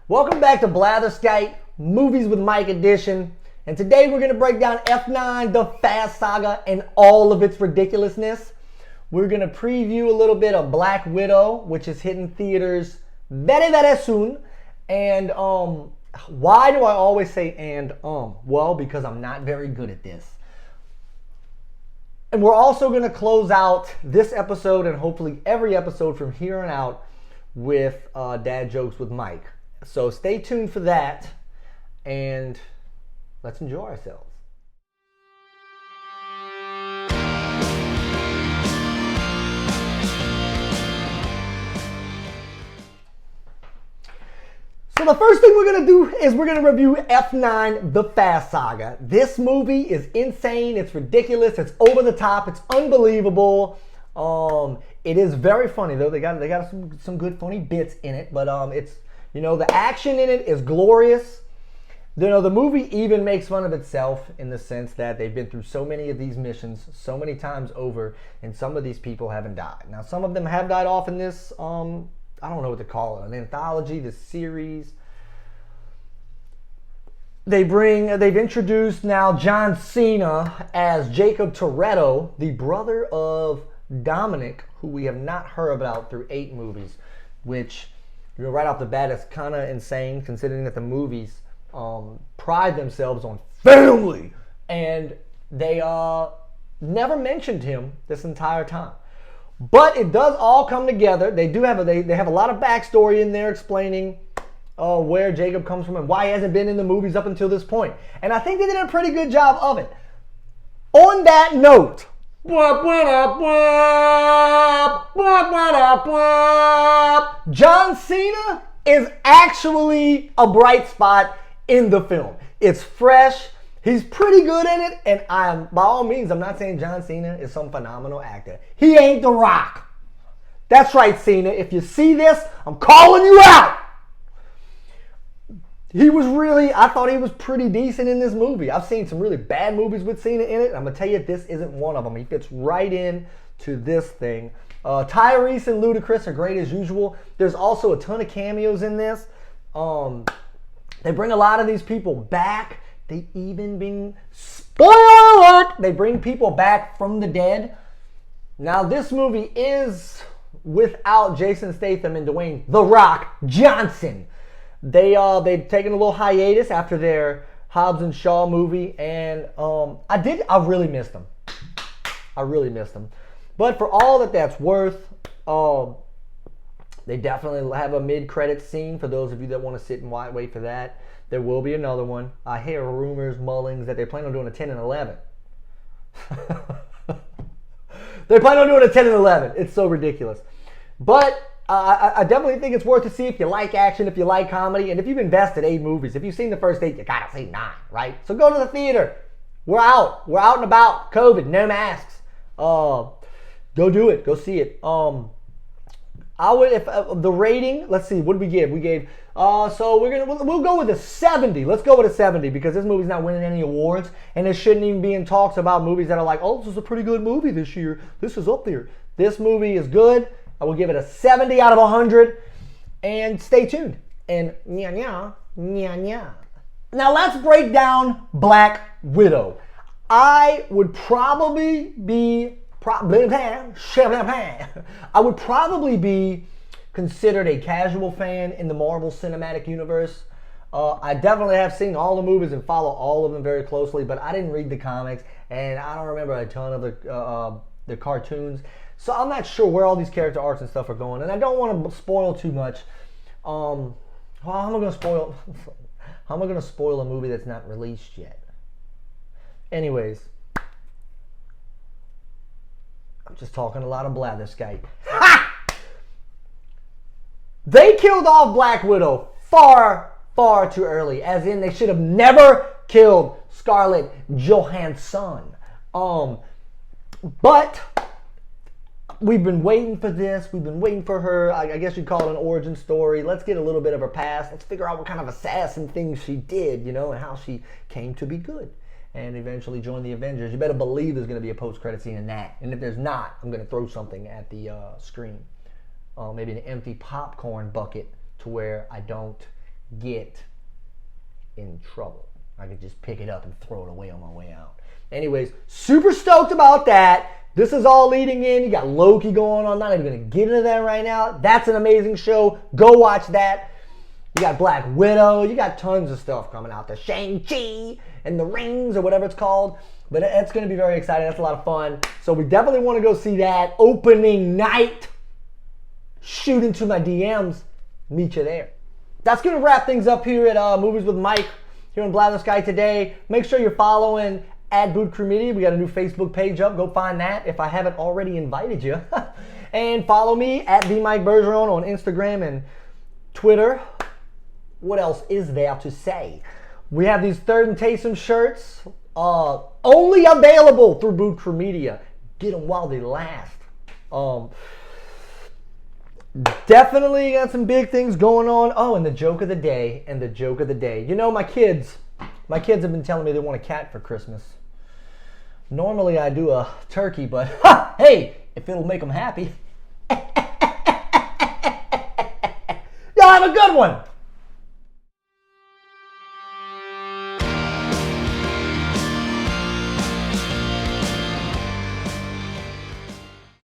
Welcome back to Blatherskite, Movies with Mike edition. And today we're going to break down F9, the Fast Saga, and all of its ridiculousness. We're going to preview a little bit of Black Widow, which is hitting theaters very, very soon. And why do I always say and? Well, because I'm not very good at this. And we're also going to close out this episode and hopefully every episode from here on out with Dad Jokes with Mike. So stay tuned for that, and let's enjoy ourselves. So the first thing we're going to do is we're going to review F9, the Fast Saga. This movie is insane. It's ridiculous. It's over the top. It's unbelievable. It is very funny, though. They got some good funny bits in it, but it's, you know, the action in it is glorious. You know, the movie even makes fun of itself in the sense that they've been through so many of these missions so many times over, and some of these people haven't died. Now, some of them have died off in this, I don't know what to call it, an anthology, this series. They've introduced now John Cena as Jacob Toretto, the brother of Dominic, who we have not heard about through 8 movies, which, you know, right off the bat, is kind of insane considering that the movies pride themselves on family, and they never mentioned him this entire time. But it does all come together. They have a lot of backstory in there explaining where Jacob comes from and why he hasn't been in the movies up until this point. And I think they did a pretty good job of it. On that note, John Cena is actually a bright spot in the film. It's fresh. He's pretty good in it, and by all means, I'm not saying John Cena is some phenomenal actor. He ain't The Rock. That's right, Cena. If you see this, I'm calling you out. I thought he was pretty decent in this movie. I've seen some really bad movies with Cena in it. I'm going to tell you, this isn't one of them. He fits right in to this thing. Tyrese and Ludacris are great as usual. There's also a ton of cameos in this. They bring a lot of these people back. They even they bring people back from the dead. Now, this movie is without Jason Statham and Dwayne "The Rock" Johnson. They've taken a little hiatus after their Hobbs and Shaw movie, and I really missed them. But for all that's worth, they definitely have a mid-credits scene for those of you that want to sit and wait for that. There will be another one. I hear rumors, mullings, that they plan on doing a 10 and 11. They plan on doing a 10 and 11. It's so ridiculous. But I definitely think it's worth to see if you like action, if you like comedy, and if you've invested 8 movies. If you've seen the first 8, you gotta see 9, right? So go to the theater. We're out and about. COVID, no masks. Go do it. Go see it. I would, if the rating, let's see, what did we give? We gave, so we'll go with a 70. Let's go with a 70 because this movie's not winning any awards, and it shouldn't even be in talks about movies that are like, oh, this is a pretty good movie this year. This is up there. This movie is good. I will give it a 70 out of 100, and stay tuned. And nya. Now let's break down Black Widow. I would probably be considered a casual fan in the Marvel Cinematic Universe. I definitely have seen all the movies and follow all of them very closely, but I didn't read the comics, and I don't remember a ton of the cartoons. So I'm not sure where all these character arcs and stuff are going, and I don't want to spoil too much. How am I going to spoil a movie that's not released yet? Anyways, I'm just talking a lot of Blatherskite. Ha! They killed off Black Widow far too early, as in they should have never killed Scarlett Johansson. But we've been waiting for this. We've been waiting for her. I guess you'd call it an origin story. Let's get a little bit of her past. Let's figure out what kind of assassin things she did, you know, and how she came to be good and eventually joined the Avengers. You better believe there's going to be a post-credit scene in that. And if there's not, I'm going to throw something at the screen. Maybe an empty popcorn bucket to where I don't get in trouble. I could just pick it up and throw it away on my way out. Anyways, super stoked about that. This is all leading in. You got Loki going on. I'm not even going to get into that right now. That's an amazing show. Go watch that. You got Black Widow. You got tons of stuff coming out there. Shang-Chi and the Rings or whatever it's called. But it's going to be very exciting. That's a lot of fun. So we definitely want to go see that opening night. Shoot into my DMs. Meet you there. That's going to wrap things up here at Movies with Mike here on Blatherskite today. Make sure you're following @Boot Crew Media. We got a new Facebook page up. Go find that if I haven't already invited you. And follow me @Mike Bergeron on Instagram and Twitter. What else is there to say? We have these Third and Taysom shirts. Only available through Boot Crew Media. Get them while they last. Definitely got some big things going on. Oh, and the joke of the day. You know, my kids have been telling me they want a cat for Christmas. Normally I do a turkey, but hey, if it'll make them happy. Y'all have a good one.